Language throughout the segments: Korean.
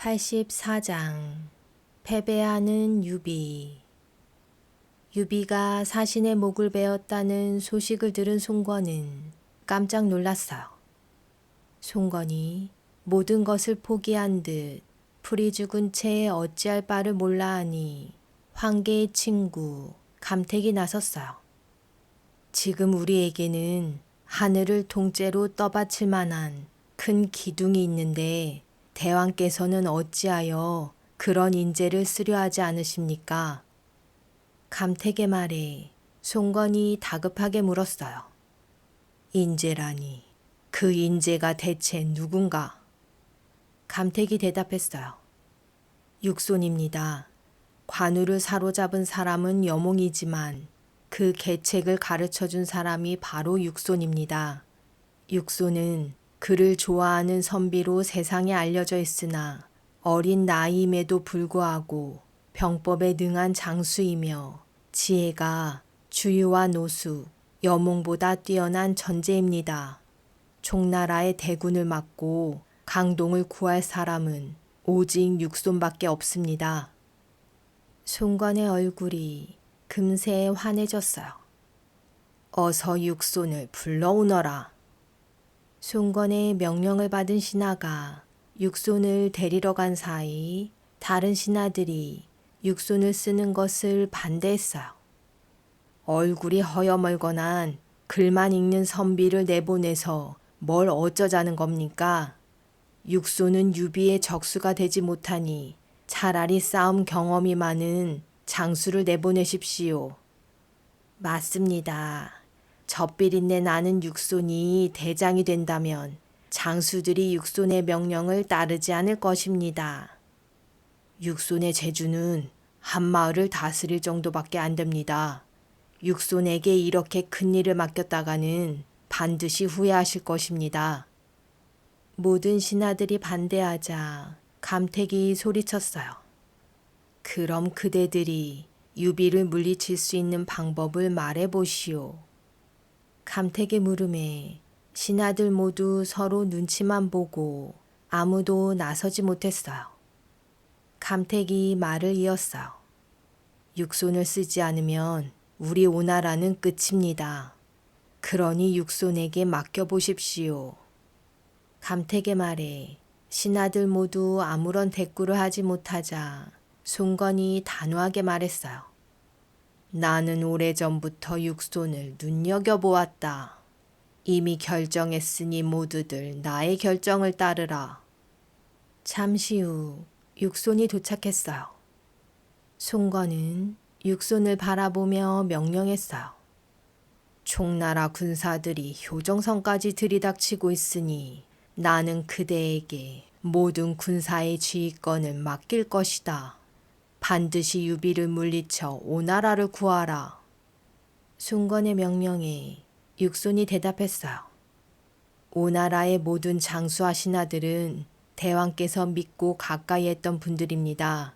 84장 패배하는 유비. 유비가 사신의 목을 베었다는 소식을 들은 송건은 깜짝 놀랐어요. 송건이 모든 것을 포기한 듯 풀이 죽은 채 어찌할 바를 몰라 하니 황계의 친구 감택이 나섰어요. 지금 우리에게는 하늘을 통째로 떠받칠 만한 큰 기둥이 있는데 대왕께서는 어찌하여 그런 인재를 쓰려 하지 않으십니까? 감택의 말에 송건이 다급하게 물었어요. 인재라니, 그 인재가 대체 누군가? 감택이 대답했어요. 육손입니다. 관우를 사로잡은 사람은 여몽이지만 그 계책을 가르쳐준 사람이 바로 육손입니다. 육손은 그를 좋아하는 선비로 세상에 알려져 있으나 어린 나이임에도 불구하고 병법에 능한 장수이며 지혜가 주유와 노수, 여몽보다 뛰어난 전제입니다. 총나라의 대군을 맡고 강동을 구할 사람은 오직 육손밖에 없습니다. 송건의 얼굴이 금세 환해졌어요. 어서 육손을 불러오너라. 송건의 명령을 받은 신하가 육손을 데리러 간 사이 다른 신하들이 육손을 쓰는 것을 반대했어요. 얼굴이 허여멀건한 글만 읽는 선비를 내보내서 뭘 어쩌자는 겁니까? 육손은 유비의 적수가 되지 못하니 차라리 싸움 경험이 많은 장수를 내보내십시오. 맞습니다. 젖비린내 나는 육손이 대장이 된다면 장수들이 육손의 명령을 따르지 않을 것입니다. 육손의 재주는 한 마을을 다스릴 정도밖에 안 됩니다. 육손에게 이렇게 큰 일을 맡겼다가는 반드시 후회하실 것입니다. 모든 신하들이 반대하자 감택이 소리쳤어요. 그럼 그대들이 유비를 물리칠 수 있는 방법을 말해보시오. 감택의 물음에 신하들 모두 서로 눈치만 보고 아무도 나서지 못했어요. 감택이 말을 이었어요. 육손을 쓰지 않으면 우리 오나라는 끝입니다. 그러니 육손에게 맡겨보십시오. 감택의 말에 신하들 모두 아무런 대꾸를 하지 못하자 송건이 단호하게 말했어요. 나는 오래전부터 육손을 눈여겨보았다. 이미 결정했으니 모두들 나의 결정을 따르라. 잠시 후 육손이 도착했어요. 송건은 육손을 바라보며 명령했어요. 총나라 군사들이 효정성까지 들이닥치고 있으니 나는 그대에게 모든 군사의 지휘권을 맡길 것이다. 반드시 유비를 물리쳐 오나라를 구하라. 송건의 명령에 육손이 대답했어요. 오나라의 모든 장수와 신하들은 대왕께서 믿고 가까이 했던 분들입니다.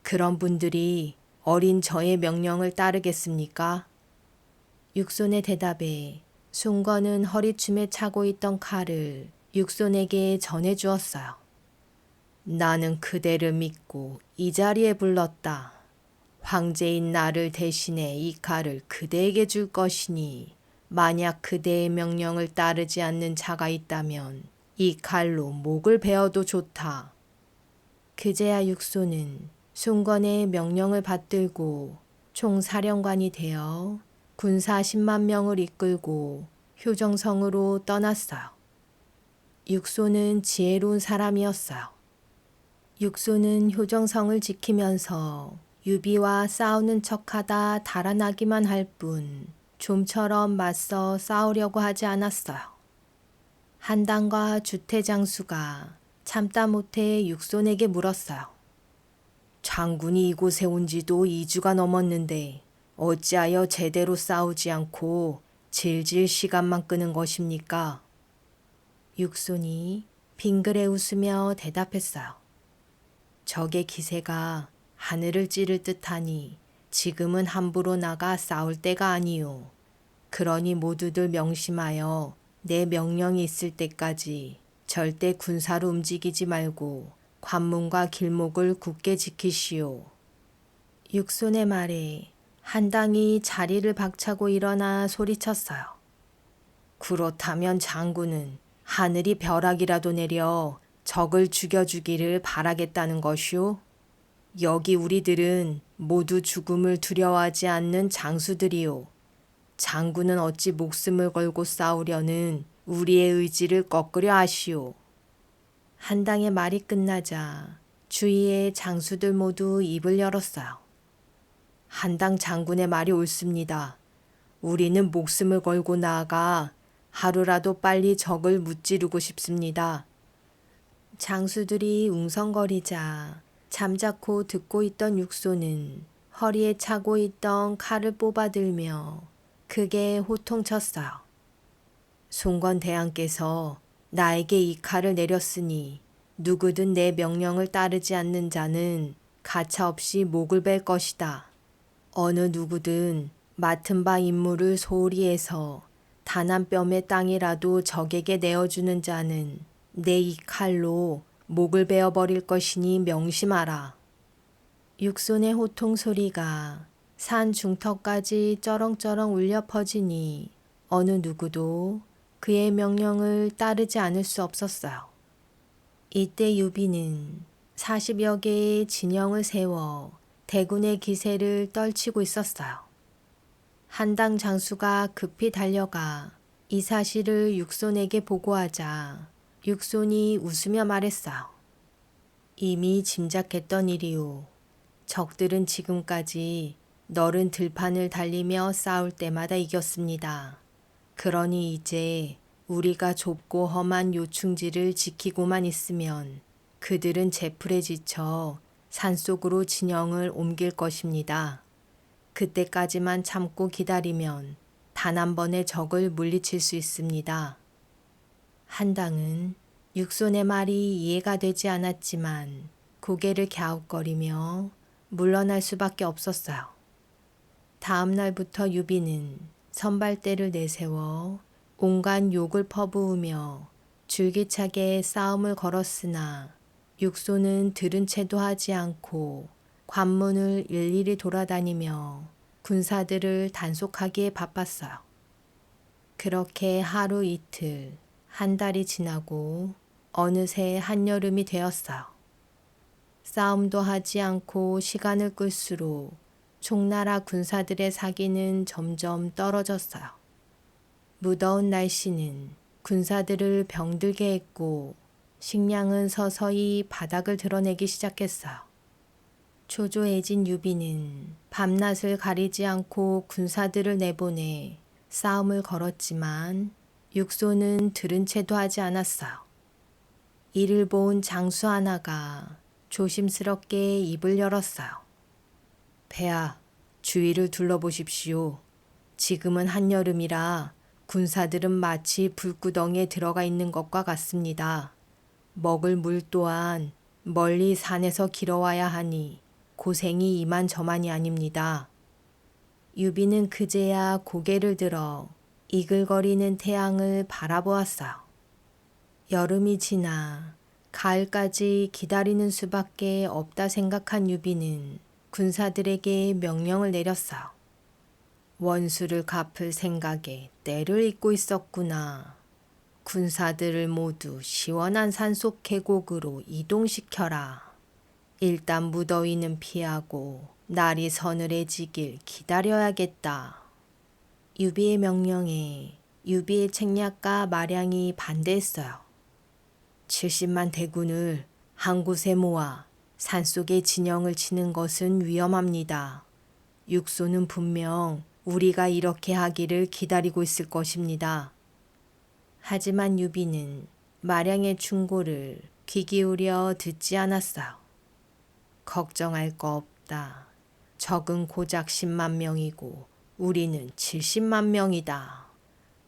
그런 분들이 어린 저의 명령을 따르겠습니까? 육손의 대답에 송건은 허리춤에 차고 있던 칼을 육손에게 전해주었어요. 나는 그대를 믿고 이 자리에 불렀다. 황제인 나를 대신해 이 칼을 그대에게 줄 것이니 만약 그대의 명령을 따르지 않는 자가 있다면 이 칼로 목을 베어도 좋다. 그제야 육손은 송건의 명령을 받들고 총사령관이 되어 군사 10만 명을 이끌고 효정성으로 떠났어요. 육손은 지혜로운 사람이었어요. 육손은 효정성을 지키면서 유비와 싸우는 척하다 달아나기만 할 뿐 좀처럼 맞서 싸우려고 하지 않았어요. 한당과 주태장수가 참다 못해 육손에게 물었어요. 장군이 이곳에 온 지도 2주가 넘었는데 어찌하여 제대로 싸우지 않고 질질 시간만 끄는 것입니까? 육손이 빙그레 웃으며 대답했어요. 적의 기세가 하늘을 찌를 듯하니 지금은 함부로 나가 싸울 때가 아니요. 그러니 모두들 명심하여 내 명령이 있을 때까지 절대 군사로 움직이지 말고 관문과 길목을 굳게 지키시오. 육손의 말에 한당이 자리를 박차고 일어나 소리쳤어요. 그렇다면 장군은 하늘이 벼락이라도 내려 적을 죽여주기를 바라겠다는 것이오? 여기 우리들은 모두 죽음을 두려워하지 않는 장수들이오. 장군은 어찌 목숨을 걸고 싸우려는 우리의 의지를 꺾으려 하시오. 한당의 말이 끝나자 주위의 장수들 모두 입을 열었어요. 한당 장군의 말이 옳습니다. 우리는 목숨을 걸고 나아가 하루라도 빨리 적을 무찌르고 싶습니다. 장수들이 웅성거리자 잠자코 듣고 있던 육소는 허리에 차고 있던 칼을 뽑아들며 크게 호통쳤어요. 송건 대왕께서 나에게 이 칼을 내렸으니 누구든 내 명령을 따르지 않는 자는 가차없이 목을 벨 것이다. 어느 누구든 맡은 바 임무를 소홀히 해서 단 한 뼘의 땅이라도 적에게 내어주는 자는 내 이 칼로 목을 베어버릴 것이니 명심하라. 육손의 호통 소리가 산 중턱까지 쩌렁쩌렁 울려 퍼지니 어느 누구도 그의 명령을 따르지 않을 수 없었어요. 이때 유비는 40여 개의 진영을 세워 대군의 기세를 떨치고 있었어요. 한당 장수가 급히 달려가 이 사실을 육손에게 보고하자 육손이 웃으며 말했어요. 이미 짐작했던 일이오. 적들은 지금까지 너른 들판을 달리며 싸울 때마다 이겼습니다. 그러니 이제 우리가 좁고 험한 요충지를 지키고만 있으면 그들은 제풀에 지쳐 산속으로 진영을 옮길 것입니다. 그때까지만 참고 기다리면 단 한 번의 적을 물리칠 수 있습니다. 한당은 육손의 말이 이해가 되지 않았지만 고개를 갸웃거리며 물러날 수밖에 없었어요. 다음 날부터 유비는 선발대를 내세워 온갖 욕을 퍼부으며 줄기차게 싸움을 걸었으나 육손은 들은 채도 하지 않고 관문을 일일이 돌아다니며 군사들을 단속하기에 바빴어요. 그렇게 하루 이틀, 한 달이 지나고 어느새 한여름이 되었어요. 싸움도 하지 않고 시간을 끌수록 총나라 군사들의 사기는 점점 떨어졌어요. 무더운 날씨는 군사들을 병들게 했고 식량은 서서히 바닥을 드러내기 시작했어요. 초조해진 유비는 밤낮을 가리지 않고 군사들을 내보내 싸움을 걸었지만 육손은 들은 채도 하지 않았어요. 이를 본 장수 하나가 조심스럽게 입을 열었어요. 폐하, 주위를 둘러보십시오. 지금은 한여름이라 군사들은 마치 불구덩이에 들어가 있는 것과 같습니다. 먹을 물 또한 멀리 산에서 길어와야 하니 고생이 이만저만이 아닙니다. 유비는 그제야 고개를 들어 이글거리는 태양을 바라보았어요. 여름이 지나 가을까지 기다리는 수밖에 없다 생각한 유비는 군사들에게 명령을 내렸어요. 원수를 갚을 생각에 때를 잇고 있었구나. 군사들을 모두 시원한 산속 계곡으로 이동시켜라. 일단 무더위는 피하고 날이 서늘해지길 기다려야겠다. 유비의 명령에 유비의 책략가 마량이 반대했어요. 70만 대군을 한 곳에 모아 산속에 진영을 치는 것은 위험합니다. 육소는 분명 우리가 이렇게 하기를 기다리고 있을 것입니다. 하지만 유비는 마량의 충고를 귀 기울여 듣지 않았어요. 걱정할 거 없다. 적은 고작 10만 명이고 우리는 70만 명이다.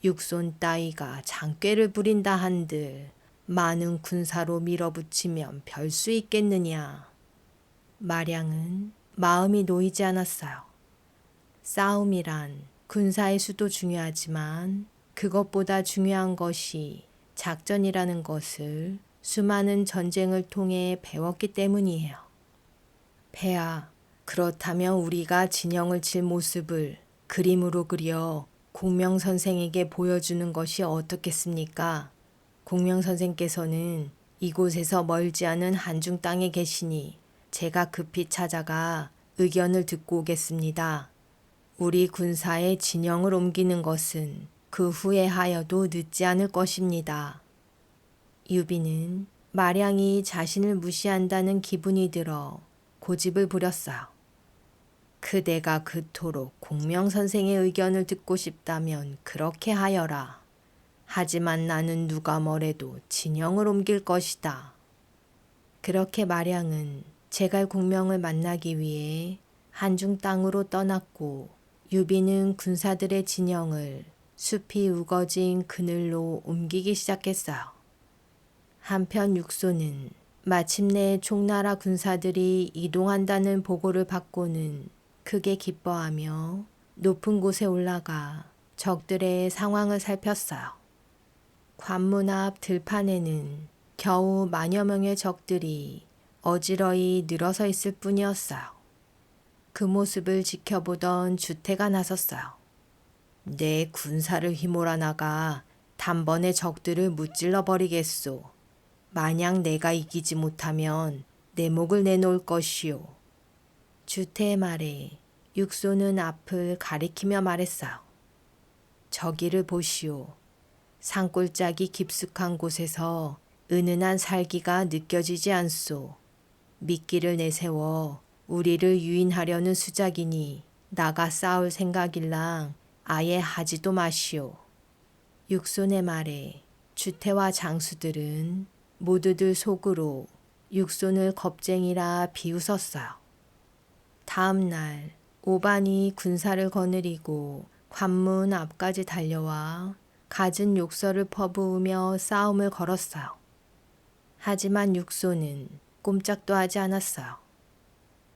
육손 따위가 장꾀를 부린다 한들 많은 군사로 밀어붙이면 별 수 있겠느냐. 마량은 마음이 놓이지 않았어요. 싸움이란 군사의 수도 중요하지만 그것보다 중요한 것이 작전이라는 것을 수많은 전쟁을 통해 배웠기 때문이에요. 폐하, 그렇다면 우리가 진영을 칠 모습을 그림으로 그려 공명 선생에게 보여주는 것이 어떻겠습니까? 공명 선생께서는 이곳에서 멀지 않은 한중 땅에 계시니 제가 급히 찾아가 의견을 듣고 오겠습니다. 우리 군사의 진영을 옮기는 것은 그 후에 하여도 늦지 않을 것입니다. 유비는 마량이 자신을 무시한다는 기분이 들어 고집을 부렸어요. 그대가 그토록 공명 선생의 의견을 듣고 싶다면 그렇게 하여라. 하지만 나는 누가 뭐래도 진영을 옮길 것이다. 그렇게 마량은 제갈공명을 만나기 위해 한중 땅으로 떠났고 유비는 군사들의 진영을 숲이 우거진 그늘로 옮기기 시작했어요. 한편 육소는 마침내 총나라 군사들이 이동한다는 보고를 받고는 크게 기뻐하며 높은 곳에 올라가 적들의 상황을 살폈어요. 관문 앞 들판에는 겨우 만여 명의 적들이 어지러이 늘어서 있을 뿐이었어요. 그 모습을 지켜보던 주태가 나섰어요. 내 군사를 휘몰아 나가 단번에 적들을 무찔러 버리겠소. 만약 내가 이기지 못하면 내 목을 내놓을 것이오. 주태의 말에 육소는 앞을 가리키며 말했어요. 저기를 보시오. 산골짜기 깊숙한 곳에서 은은한 살기가 느껴지지 않소. 미끼를 내세워 우리를 유인하려는 수작이니 나가 싸울 생각일랑 아예 하지도 마시오. 육손의 말에 주태와 장수들은 모두들 속으로 육손을 겁쟁이라 비웃었어요. 다음 날 오반이 군사를 거느리고 관문 앞까지 달려와 갖은 욕설을 퍼부으며 싸움을 걸었어요. 하지만 육소는 꼼짝도 하지 않았어요.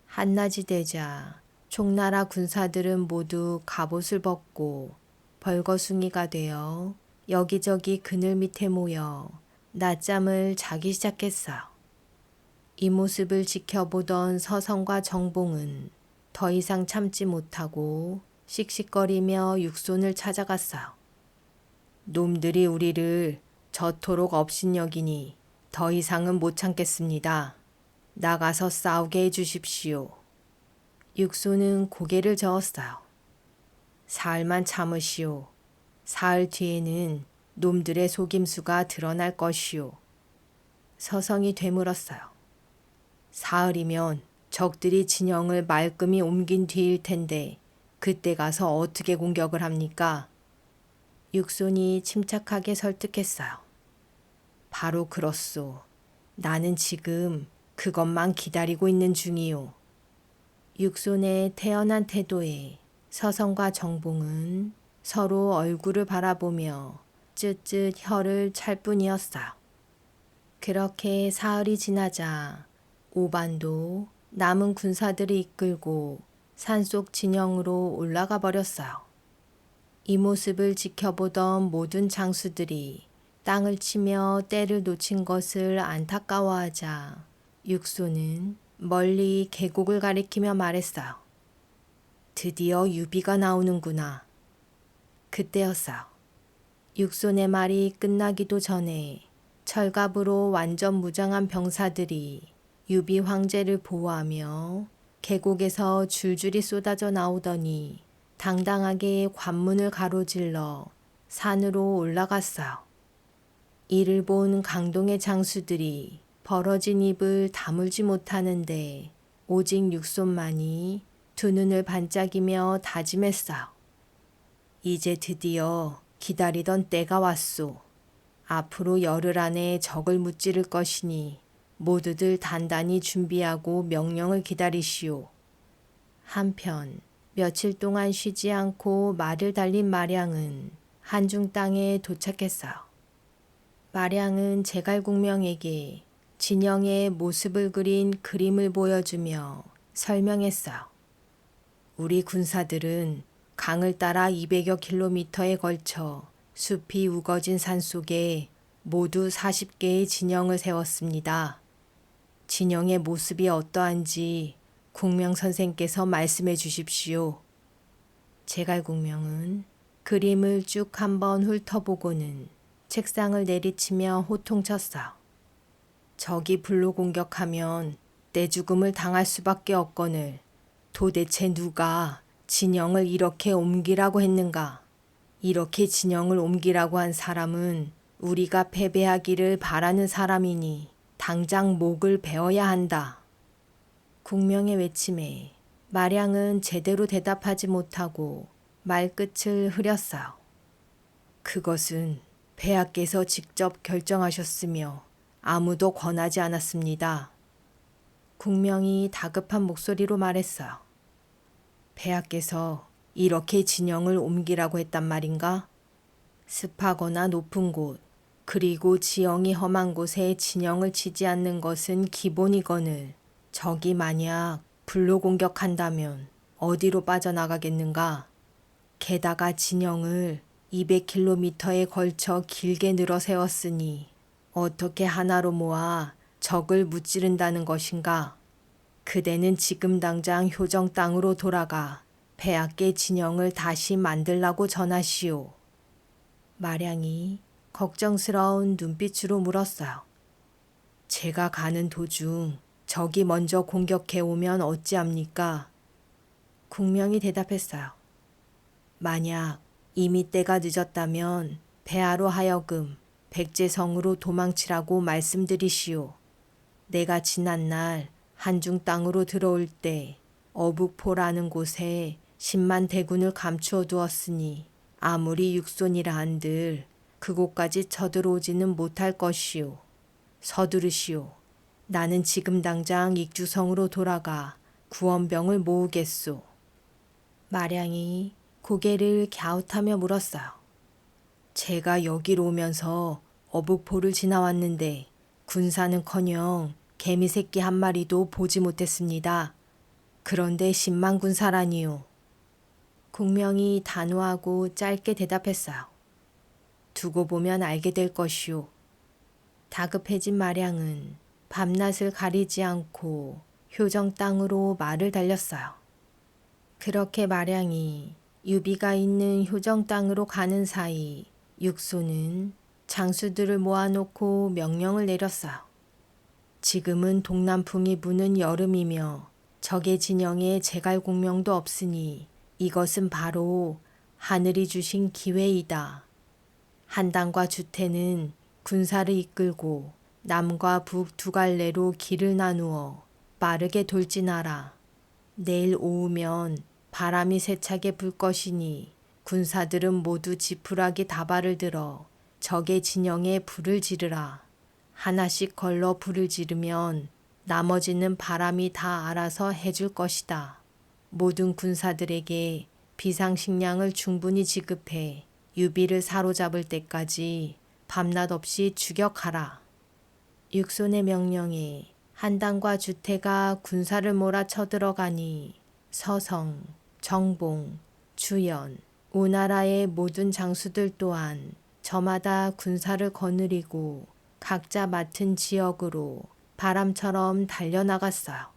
한낮이 되자 총나라 군사들은 모두 갑옷을 벗고 벌거숭이가 되어 여기저기 그늘 밑에 모여 낮잠을 자기 시작했어요. 이 모습을 지켜보던 서성과 정봉은 더 이상 참지 못하고 씩씩거리며 육손을 찾아갔어요. 놈들이 우리를 저토록 업신여기니 더 이상은 못 참겠습니다. 나가서 싸우게 해주십시오. 육손은 고개를 저었어요. 사흘만 참으시오. 사흘 뒤에는 놈들의 속임수가 드러날 것이오. 서성이 되물었어요. 사흘이면 적들이 진영을 말끔히 옮긴 뒤일 텐데 그때 가서 어떻게 공격을 합니까? 육손이 침착하게 설득했어요. 바로 그렇소. 나는 지금 그것만 기다리고 있는 중이오. 육손의 태연한 태도에 서성과 정봉은 서로 얼굴을 바라보며 쯧쯧 혀를 찰 뿐이었어요. 그렇게 사흘이 지나자 오반도 남은 군사들을 이끌고 산속 진영으로 올라가 버렸어요. 이 모습을 지켜보던 모든 장수들이 땅을 치며 때를 놓친 것을 안타까워하자 육소는 멀리 계곡을 가리키며 말했어요. 드디어 유비가 나오는구나. 그때였어요. 육손의 말이 끝나기도 전에 철갑으로 완전 무장한 병사들이 유비 황제를 보호하며 계곡에서 줄줄이 쏟아져 나오더니 당당하게 관문을 가로질러 산으로 올라갔어요. 이를 본 강동의 장수들이 벌어진 입을 다물지 못하는데 오직 육손만이 두 눈을 반짝이며 다짐했어요. 이제 드디어 기다리던 때가 왔소. 앞으로 열흘 안에 적을 무찌를 것이니 모두들 단단히 준비하고 명령을 기다리시오. 한편 며칠 동안 쉬지 않고 말을 달린 마량은 한중 땅에 도착했어요. 마량은 제갈공명에게 진영의 모습을 그린 그림을 보여주며 설명했어요. 우리 군사들은 강을 따라 200여 킬로미터에 걸쳐 숲이 우거진 산속에 모두 40개의 진영을 세웠습니다. 진영의 모습이 어떠한지 국명선생께서 말씀해 주십시오. 제갈국명은 그림을 쭉 한번 훑어보고는 책상을 내리치며 호통쳤어요. 적이 불로 공격하면 떼죽음을 당할 수밖에 없거늘 도대체 누가 진영을 이렇게 옮기라고 했는가? 이렇게 진영을 옮기라고 한 사람은 우리가 패배하기를 바라는 사람이니 당장 목을 베어야 한다. 국명의 외침에 마량은 제대로 대답하지 못하고 말끝을 흐렸어요. 그것은 폐하께서 직접 결정하셨으며 아무도 권하지 않았습니다. 국명이 다급한 목소리로 말했어요. 폐하께서 이렇게 진영을 옮기라고 했단 말인가? 습하거나 높은 곳, 그리고 지형이 험한 곳에 진영을 치지 않는 것은 기본이거늘 적이 만약 불로 공격한다면 어디로 빠져나가겠는가? 게다가 진영을 200km에 걸쳐 길게 늘어 세웠으니 어떻게 하나로 모아 적을 무찌른다는 것인가? 그대는 지금 당장 효정 땅으로 돌아가 폐하께 진영을 다시 만들라고 전하시오. 마량이 걱정스러운 눈빛으로 물었어요. 제가 가는 도중 적이 먼저 공격해 오면 어찌합니까? 국명이 대답했어요. 만약 이미 때가 늦었다면 폐하로 하여금 백제성으로 도망치라고 말씀드리시오. 내가 지난날 한중 땅으로 들어올 때 어북포라는 곳에 10만 대군을 감추어 두었으니 아무리 육손이라 한들 그곳까지 쳐들어오지는 못할 것이오. 서두르시오. 나는 지금 당장 익주성으로 돌아가 구원병을 모으겠소. 마량이 고개를 갸웃하며 물었어요. 제가 여기로 오면서 어북포를 지나왔는데 군사는커녕 개미새끼 한 마리도 보지 못했습니다. 그런데 10만 군사라니요. 국명이 단호하고 짧게 대답했어요. 두고 보면 알게 될 것이오. 다급해진 마량은 밤낮을 가리지 않고 효정 땅으로 말을 달렸어요. 그렇게 마량이 유비가 있는 효정 땅으로 가는 사이 육소는 장수들을 모아놓고 명령을 내렸어요. 지금은 동남풍이 부는 여름이며 적의 진영에 제갈공명도 없으니 이것은 바로 하늘이 주신 기회이다. 한당과 주태는 군사를 이끌고 남과 북 두 갈래로 길을 나누어 빠르게 돌진하라. 내일 오후면 바람이 세차게 불 것이니 군사들은 모두 지푸라기 다발을 들어 적의 진영에 불을 지르라. 하나씩 걸러 불을 지르면 나머지는 바람이 다 알아서 해줄 것이다. 모든 군사들에게 비상식량을 충분히 지급해 유비를 사로잡을 때까지 밤낮 없이 추격하라. 육손의 명령에 한당과 주태가 군사를 몰아 쳐들어가니 서성, 정봉, 주연, 오나라의 모든 장수들 또한 저마다 군사를 거느리고 각자 맡은 지역으로 바람처럼 달려나갔어요.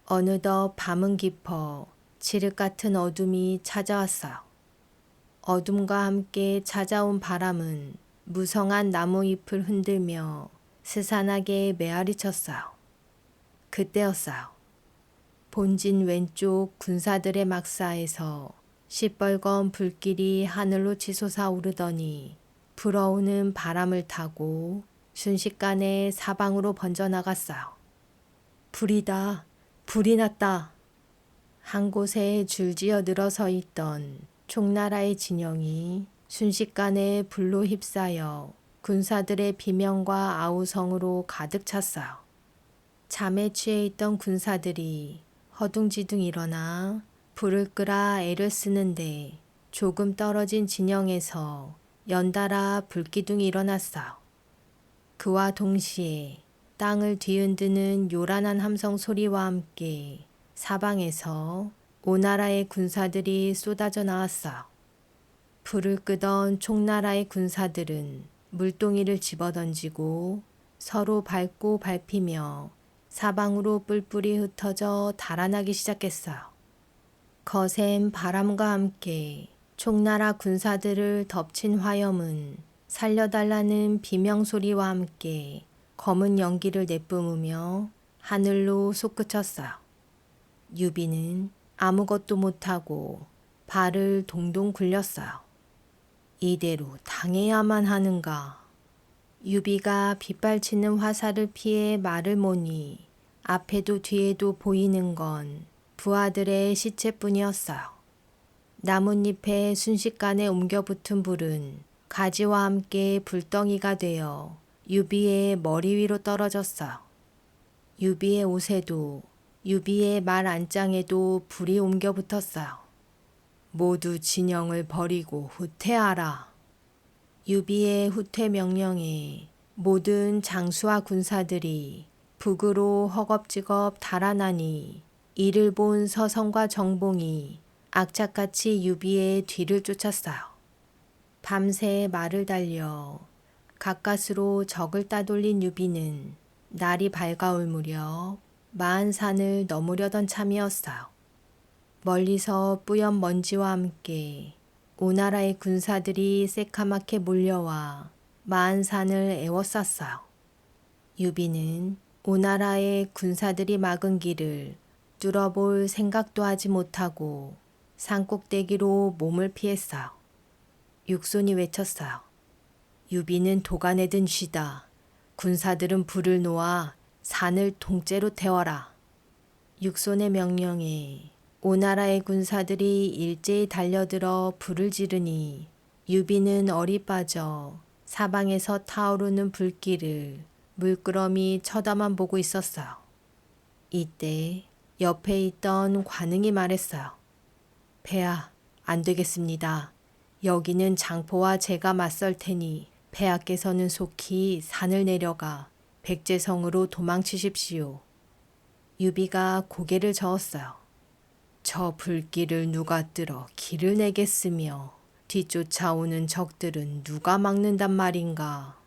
어느덧 밤은 깊어 칠흑 같은 어둠이 찾아왔어요. 어둠과 함께 찾아온 바람은 무성한 나무 잎을 흔들며 스산하게 메아리 쳤어요. 그때였어요. 본진 왼쪽 군사들의 막사에서 시뻘건 불길이 하늘로 치솟아 오르더니 불어오는 바람을 타고 순식간에 사방으로 번져나갔어요. 불이다. 불이 났다. 한 곳에 줄지어 늘어서 있던 총나라의 진영이 순식간에 불로 휩싸여 군사들의 비명과 아우성으로 가득 찼어요. 잠에 취해 있던 군사들이 허둥지둥 일어나 불을 끄라 애를 쓰는데 조금 떨어진 진영에서 연달아 불기둥이 일어났어요. 그와 동시에 땅을 뒤흔드는 요란한 함성 소리와 함께 사방에서 오나라의 군사들이 쏟아져 나왔어요. 불을 끄던 총나라의 군사들은 물동이를 집어던지고 서로 밟고 밟히며 사방으로 뿔뿔이 흩어져 달아나기 시작했어요. 거센 바람과 함께 총나라 군사들을 덮친 화염은 살려달라는 비명소리와 함께 검은 연기를 내뿜으며 하늘로 솟구쳤어요. 유비는 아무것도 못하고 발을 동동 굴렸어요. 이대로 당해야만 하는가. 유비가 빗발치는 화살을 피해 말을 모니 앞에도 뒤에도 보이는 건 부하들의 시체뿐이었어요. 나뭇잎에 순식간에 옮겨붙은 불은 가지와 함께 불덩이가 되어 유비의 머리 위로 떨어졌어요. 유비의 옷에도 유비의 말 안장에도 불이 옮겨붙었어요. 모두 진영을 버리고 후퇴하라. 유비의 후퇴 명령에 모든 장수와 군사들이 북으로 허겁지겁 달아나니 이를 본 서성과 정봉이 악착같이 유비의 뒤를 쫓았어요. 밤새 말을 달려 가까스로 적을 따돌린 유비는 날이 밝아올 무렵 마한산을 넘으려던 참이었어요. 멀리서 뿌연 먼지와 함께 오나라의 군사들이 새카맣게 몰려와 마한산을 에워쌌어요. 유비는 오나라의 군사들이 막은 길을 뚫어볼 생각도 하지 못하고 산꼭대기로 몸을 피했어요. 육손이 외쳤어요. 유비는 도가내든 쥐다. 군사들은 불을 놓아 산을 통째로 태워라. 육손의 명령에 오나라의 군사들이 일제히 달려들어 불을 지르니 유비는 얼이 빠져 사방에서 타오르는 불길을 물끄러미 쳐다만 보고 있었어요. 이때 옆에 있던 관응이 말했어요. 폐하, 안 되겠습니다. 여기는 장포와 제가 맞설 테니 폐하께서는 속히 산을 내려가 백제성으로 도망치십시오. 유비가 고개를 저었어요. 저 불길을 누가 뚫어 길을 내겠으며 뒤쫓아오는 적들은 누가 막는단 말인가.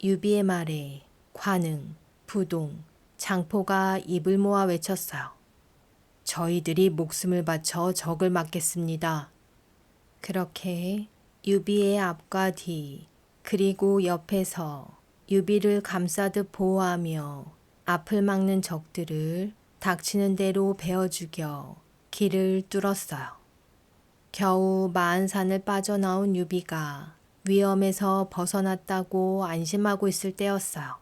유비의 말에 관응, 부동, 장포가 입을 모아 외쳤어요. 저희들이 목숨을 바쳐 적을 막겠습니다. 그렇게 유비의 앞과 뒤 그리고 옆에서 유비를 감싸듯 보호하며 앞을 막는 적들을 닥치는 대로 베어 죽여 길을 뚫었어요. 겨우 마한산을 빠져나온 유비가 위험에서 벗어났다고 안심하고 있을 때였어요.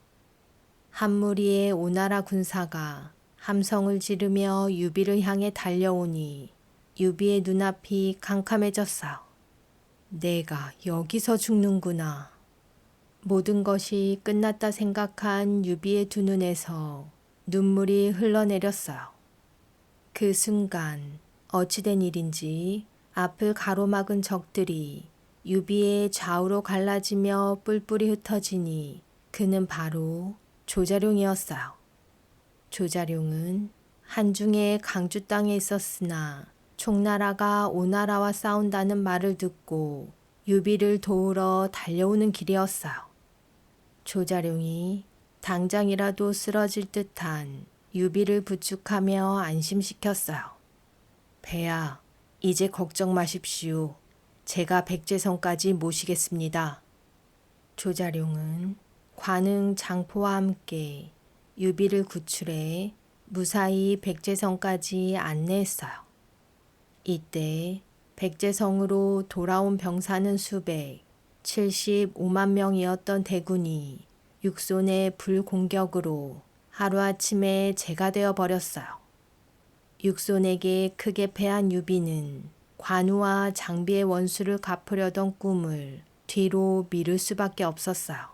한 무리의 오나라 군사가 함성을 지르며 유비를 향해 달려오니 유비의 눈앞이 캄캄해졌어요. 내가 여기서 죽는구나. 모든 것이 끝났다 생각한 유비의 두 눈에서 눈물이 흘러내렸어요. 그 순간 어찌된 일인지 앞을 가로막은 적들이 유비의 좌우로 갈라지며 뿔뿔이 흩어지니 그는 바로 조자룡이었어요. 조자룡은 한중의 강주 땅에 있었으나 총나라가 오나라와 싸운다는 말을 듣고 유비를 도우러 달려오는 길이었어요. 조자룡이 당장이라도 쓰러질 듯한 유비를 부축하며 안심시켰어요. 폐하, 이제 걱정 마십시오. 제가 백제성까지 모시겠습니다. 조자룡은 관응 장포와 함께 유비를 구출해 무사히 백제성까지 안내했어요. 이때 백제성으로 돌아온 병사는 수백, 75만 명이었던 대군이 육손의 불공격으로 하루아침에 재가 되어 버렸어요. 육손에게 크게 패한 유비는 관우와 장비의 원수를 갚으려던 꿈을 뒤로 미룰 수밖에 없었어요.